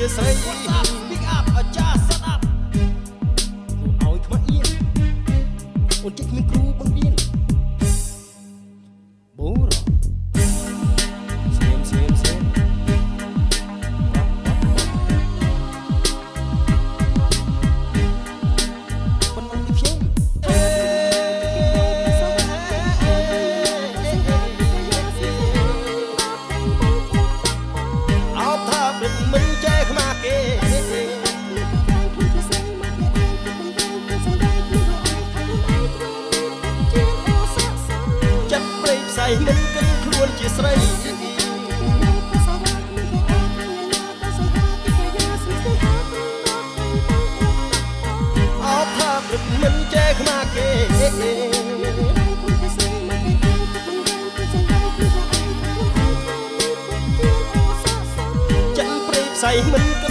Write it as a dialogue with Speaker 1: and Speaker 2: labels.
Speaker 1: ជាស្រី Pick up អាចារ្យ set up ឲ្យខ្មាស់អៀនអូនជិះគ្មានគ្រូបង្រៀនបូរស្ងៀមប៉ុន្មានទីខ្ញុំមិនចែខ្មាស់គេចិត្តព្រៃផ្សៃមិនគិតខ្លួនជាស្រីអោបថាព្រឹកមិនចែខ្មាស់គេចិត្តព្រៃផ្សៃមិនគិត